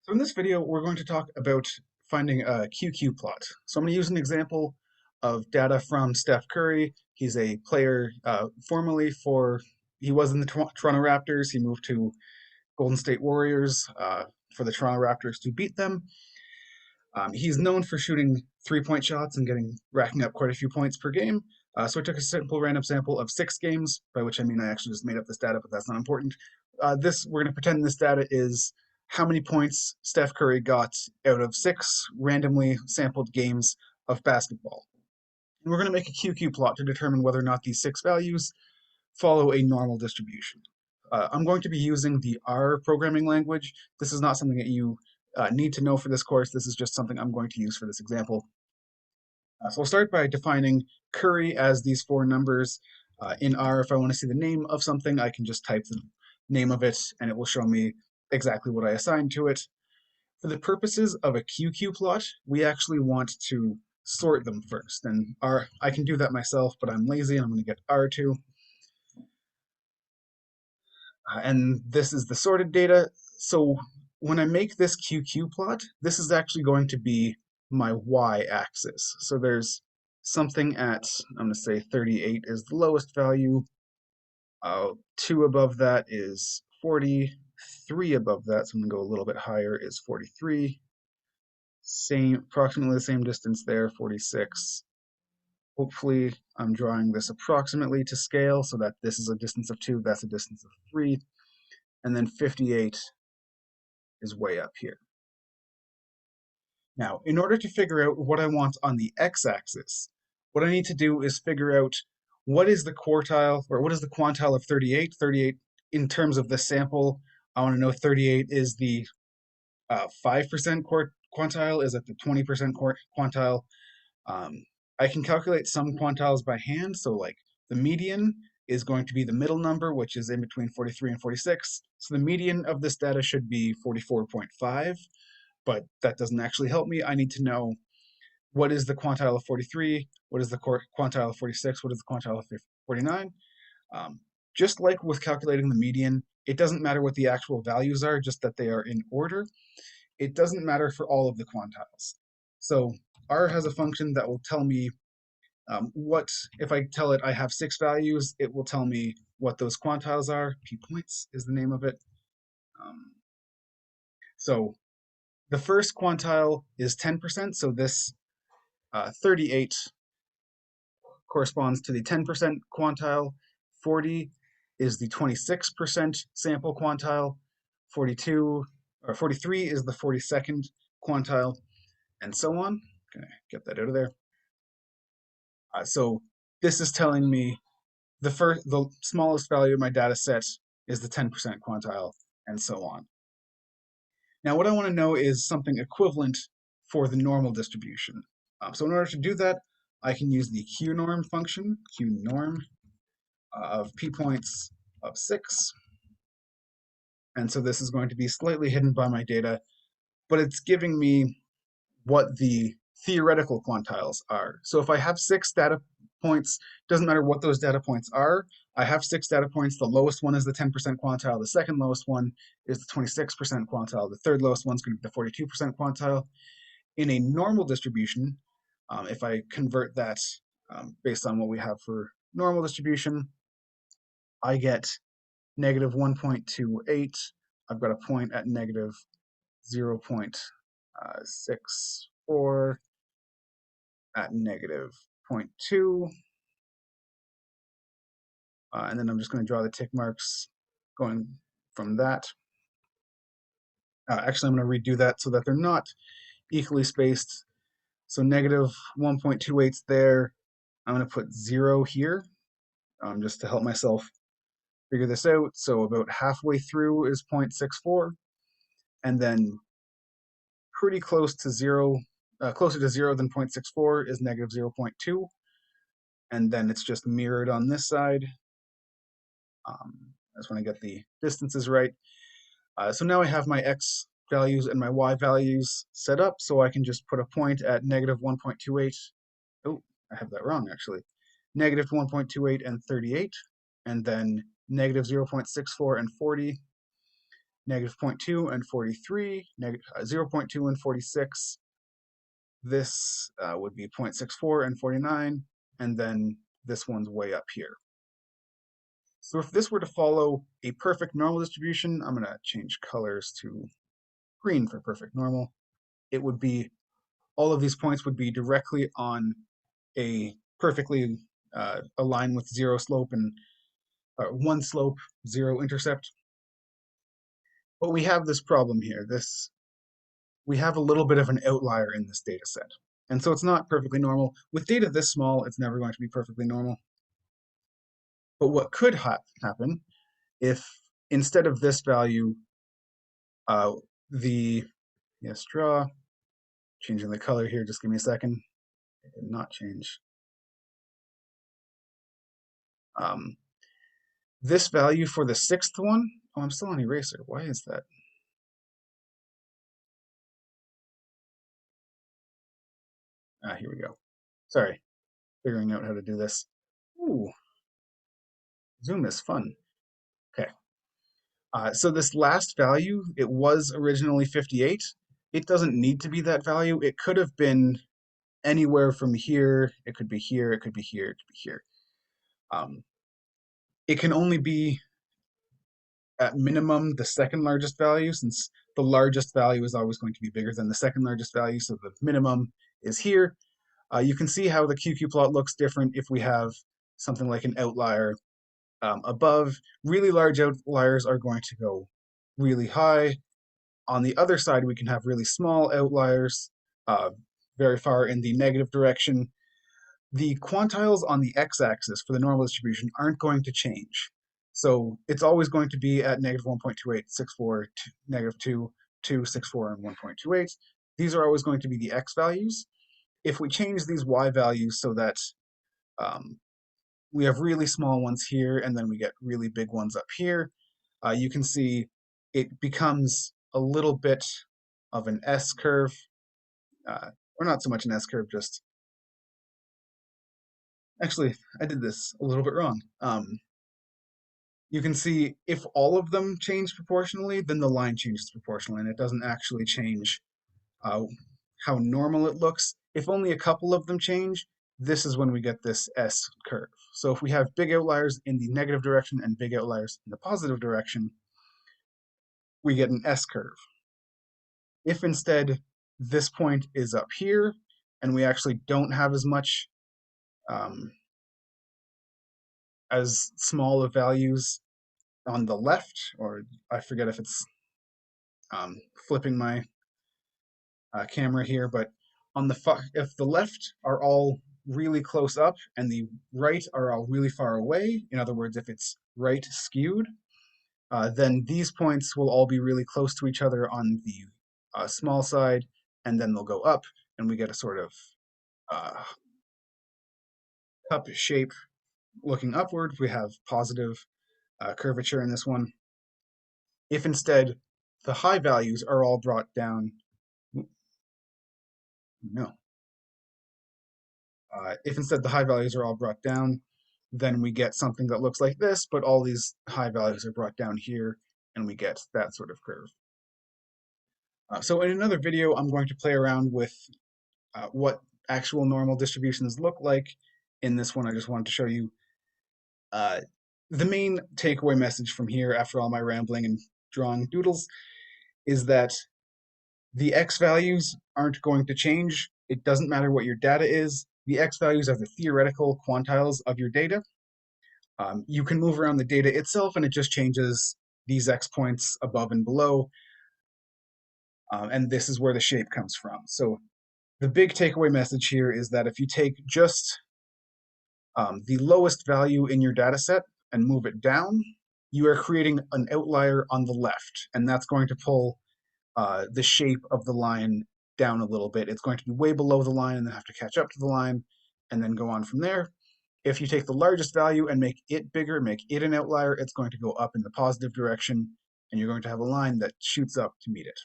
So in this video, we're going to talk about finding a QQplot. So I'm going to use an example of data from Steph Curry. He's a player formerly he was in the Toronto Raptors. He moved to Golden State Warriors for the Toronto Raptors to beat them. He's known for shooting three-point shots and racking up quite a few points per game. So I took a simple random sample of 6 games, by which I mean I actually just made up this data, but that's not important. We're going to pretend this data is how many points Steph Curry got out of 6 randomly sampled games of basketball. And we're going to make a QQ plot to determine whether or not these 6 values follow a normal distribution. I'm going to be using the R programming language. This is not something that you need to know for this course. This is just something I'm going to use for this example. So we'll start by defining Curry as these 4 numbers. In R, if I want to see the name of something, I can just type the name of it and it will show me exactly what I assigned to it. For the purposes of a QQ plot, we actually want to sort them first. And I can do that myself, but I'm lazy and I'm going to get R2. And this is the sorted data. So when I make this QQ plot, this is actually going to be my y-axis. So there's something I'm going to say 38 is the lowest value. 2 above that is 40. 3 above that, so I'm going to go a little bit higher, is 43. Approximately the same distance there, 46. Hopefully, I'm drawing this approximately to scale so that this is a distance of 2, that's a distance of 3. And then 58 is way up here. Now, in order to figure out what I want on the x-axis, what I need to do is figure out what is the quartile, or what is the quantile of 38. 38, in terms of the sample, I want to know 38 is the 5% quantile, is it the 20% quantile? I can calculate some quantiles by hand, so like the median is going to be the middle number, which is in between 43 and 46. So the median of this data should be 44.5, but that doesn't actually help me. I need to know what is the quantile of 43, what is the quantile of 46, what is the quantile of 49. Just like with calculating the median, it doesn't matter what the actual values are, just that they are in order. It doesn't matter for all of the quantiles. So R has a function that will tell me if I tell it I have 6 values, it will tell me what those quantiles are. P points is the name of it. So the first quantile is 10%, so this 38 corresponds to the 10% quantile. 40 is the 26% sample quantile. 43 is the 42nd quantile, and so on. Gonna get that out of there. So this is telling me the smallest value of my data set is the 10% quantile, and so on. Now, what I want to know is something equivalent for the normal distribution. So in order to do that, I can use the qnorm function, qnorm of p points of 6. And so this is going to be slightly hidden by my data, but it's giving me what the theoretical quantiles are. So if I have 6 data points, doesn't matter what those data points are, I have 6 data points. The lowest one is the 10% quantile. The second lowest one is the 26% quantile. The third lowest one is going to be the 42% quantile. In a normal distribution, if I convert that based on what we have for normal distribution, I get negative 1.28. I've got a point at negative 0.64, at negative 0.2. And then I'm just going to draw the tick marks going from that. Actually, I'm going to redo that so that they're not equally spaced. So negative 1.28's there. I'm going to put 0 here just to help myself figure this out. So about halfway through is 0.64. And then pretty close to 0, closer to 0 than 0.64 is negative 0.2. And then it's just mirrored on this side. I just want to get the distances right. So now I have my x values and my y values set up, so I can just put a point at negative 1.28. Oh, I have that wrong actually. Negative 1.28 and 38, and then negative 0.64 and 40. negative 0.2 and 43, 0.2 and 46. This would be 0.64 and 49, and then this one's way up here. So if this were to follow a perfect normal distribution, I'm going to change colors to green for perfect normal. It would be, all of these points would be directly on a perfectly a line with zero slope and one slope, zero intercept. But we have this problem here. We have a little bit of an outlier in this data set. And so it's not perfectly normal. With data this small, it's never going to be perfectly normal. But what could happen if instead of this value, the, yes, draw, changing the color here, just give me a second. It did not change. This value for the sixth one, oh, I'm still on eraser. Why is that? Here we go. Sorry, figuring out how to do this. Ooh, Zoom is fun. Okay. So this last value, it was originally 58. It doesn't need to be that value. It could have been anywhere from here. It could be here. It could be here. It could be here. It can only be at minimum the second largest value, since the largest value is always going to be bigger than the second largest value. So the minimum is here. You can see how the QQ plot looks different if we have something like an outlier above. Really large outliers are going to go really high. On the other side, we can have really small outliers very far in the negative direction. The quantiles on the x-axis for the normal distribution aren't going to change. So it's always going to be at negative 1.28, 64, negative 2, 2, 64, and 1.28. These are always going to be the x values. If we change these y values so that we have really small ones here and then we get really big ones up here, you can see it becomes a little bit of an S curve, or not so much an S curve, just, actually, I did this a little bit wrong. You can see if all of them change proportionally, then the line changes proportionally, and it doesn't actually change how normal it looks. If only a couple of them change, this is when we get this S curve. So if we have big outliers in the negative direction and big outliers in the positive direction, we get an S curve. If instead this point is up here and we actually don't have as much as small of values on the left, or I forget if it's flipping my camera here, but on the if the left are all really close up and the right are all really far away, in other words, if it's right skewed, then these points will all be really close to each other on the small side, and then they'll go up, and we get a sort of cup shape looking upward. We have positive curvature in this one. If instead the high values are all brought down, no. If instead the high values are all brought down, then we get something that looks like this, but all these high values are brought down here, and we get that sort of curve. So in another video, I'm going to play around with what actual normal distributions look like. In this one, I just wanted to show you the main takeaway message from here, after all my rambling and drawing doodles, is that the x values aren't going to change. It doesn't matter what your data is. The x values are the theoretical quantiles of your data. You can move around the data itself, and it just changes these x points above and below. And this is where the shape comes from. So the big takeaway message here is that if you take just the lowest value in your data set and move it down, you are creating an outlier on the left, and that's going to pull the shape of the line down a little bit. It's going to be way below the line and then have to catch up to the line and then go on from there. If you take the largest value and make it bigger, make it an outlier, it's going to go up in the positive direction, and you're going to have a line that shoots up to meet it.